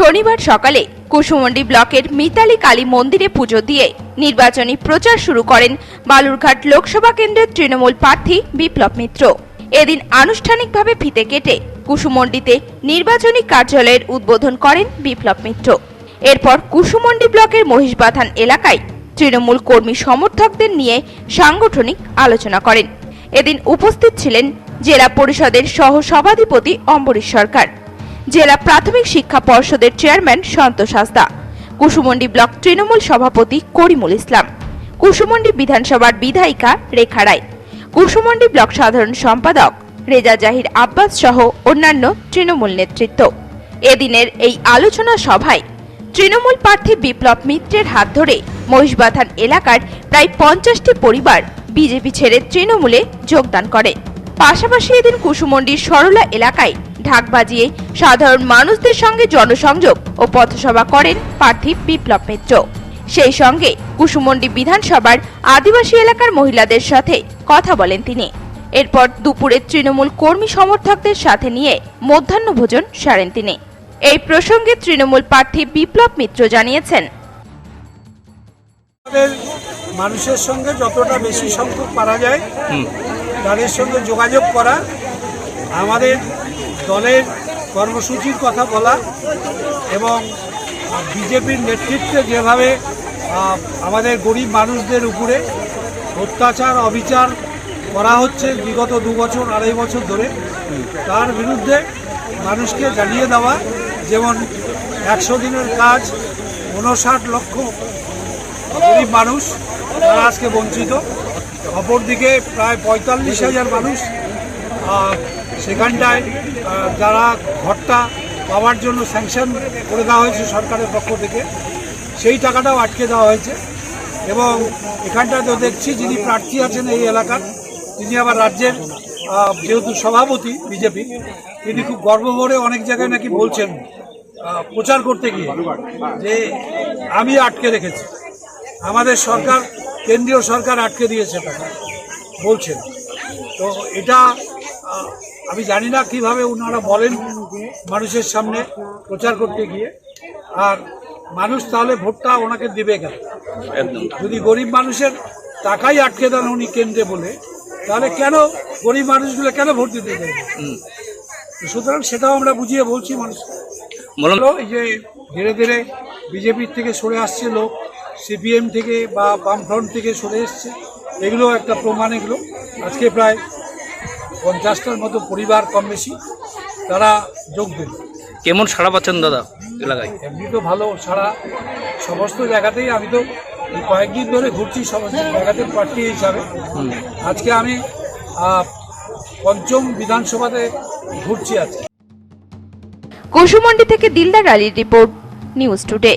শনিবার সকালে কুসুমন্ডি ব্লকের মিতালি কালী মন্দিরে পুজো দিয়ে নির্বাচনী প্রচার শুরু করেন বালুরঘাট লোকসভা কেন্দ্রের তৃণমূল প্রার্থী বিপ্লব মিত্র। এদিন আনুষ্ঠানিকভাবে ফিতে কেটে কুসুমন্ডিতে নির্বাচনী কার্যালয়ের উদ্বোধন করেন বিপ্লব মিত্র। এরপর কুসুমন্ডি ব্লকের মহিষবাথান এলাকায় তৃণমূল কর্মী সমর্থকদের নিয়ে সাংগঠনিক আলোচনা করেন। এদিন উপস্থিত ছিলেন জেলা পরিষদের সহ সভাধিপতি অম্বরীশ সরকার, জেলা প্রাথমিক শিক্ষা পর্ষদের চেয়ারম্যান সন্তোষ হাসদা, কুসুমন্ডি ব্লক তৃণমূল সভাপতি করিমুল ইসলাম, কুসুমন্ডি বিধানসভার বিধায়িকা রেখা রায়, কুসুমন্ডি ব্লক সাধারণ সম্পাদক রেজা জাহির আব্বাস সহ অন্যান্য তৃণমূল নেতৃত্ব। এদিনের এই আলোচনা সভায় তৃণমূল প্রার্থী বিপ্লব মিত্রের হাত ধরে মহিষবাথান এলাকার প্রায় 50টি পরিবার বিজেপি ছেড়ে তৃণমূলে যোগদান করে। পাশাপাশি এদিন কুসুমন্ডির সরলা এলাকায় ঢাক বাজিয়ে সাধারণ মানুষদের সঙ্গে জনসংযোগ ও পথসভা করেন প্রার্থী বিপ্লব মিত্র। সেই সঙ্গে কুসুমন্ডি বিধানসভার আদিবাসী এলাকার মহিলাদের সাথে কথা বলেন তিনি। এরপর দুপুরে তৃণমূল কর্মী সমর্থকদের সাথে নিয়ে মধ্যাহ্নভোজন সারেন তিনি। এই প্রসঙ্গে তৃণমূল প্রার্থী বিপ্লব মিত্র জানিয়েছেন, মানুষের সঙ্গে যতটা বেশি সংখ্যক পারা যায় তাদের সঙ্গে যোগাযোগ করা, আমাদের দলের কর্মসূচির কথা বলা এবং বিজেপির নেতৃত্বে যেভাবে আমাদের গরিব মানুষদের উপরে অত্যাচার অবিচার করা হচ্ছে বিগত 2 বছর 2.5 বছর ধরে, তার বিরুদ্ধে মানুষকে জানিয়ে দেওয়া। যেমন 100 দিনের কাজ 59 লক্ষ গরিব মানুষ তারা আজকে বঞ্চিত, অপরদিকে প্রায় 45,000 মানুষ সেখানটায় যারা ঘরটা পাওয়ার জন্য স্যাংশন করে দেওয়া হয়েছে সরকারের পক্ষ থেকে, সেই টাকাটাও আটকে দেওয়া হয়েছে। এবং এখানটাতে দেখছি যিনি প্রার্থী আছেন এই এলাকার, তিনি আবার রাজ্যের যেহেতু সভাপতি বিজেপি, তিনি খুব গর্ব ভরে অনেক জায়গায় নাকি বলছেন প্রচার করতে গিয়ে যে আমি আটকে রেখেছি, আমাদের সরকার কেন্দ্রীয় সরকার আটকে দিয়েছে টাকা বলছেন। তো এটা আমি জানি না কিভাবে ওনারা বলেন মানুষের সামনে প্রচার করতে গিয়ে, আর মানুষ তাহলে ভোটটা ওনাকে দিবে কেন? যদি গরিব মানুষের টাকাই আটকে দেন উনি কেন্দ্রে বলে, তাহলে কেন গরিব মানুষগুলো কেন ভোট দিতে চাইবে? সুতরাং সেটাও আমরা বুঝিয়ে বলছি মানুষ। এই যে ধীরে ধীরে বিজেপির থেকে সরে আসছে লোক, সিপিএম থেকে বা বামফ্রন্ট থেকে সরে এসছে, এগুলো একটা প্রমাণ। এগুলো আজকে প্রায় 50টার মতো পরিবার কম বেশি তারা যোগ দেন। কেমন সাড়া পাচ্ছেন দাদা এলাকায়? এমনি তো ভালো সাড়া, সমস্ত জায়গাতেই। আমি তো কয়েকদিন ধরে ঘুরছি সমস্ত জায়গাতে প্রার্থী হিসাবে। আজকে আমি 5ম বিধানসভাতে ঘুরছি আজকে। কুসুমন্ডি থেকে দিলদার আলীর রিপোর্ট, নিউজ টুডে।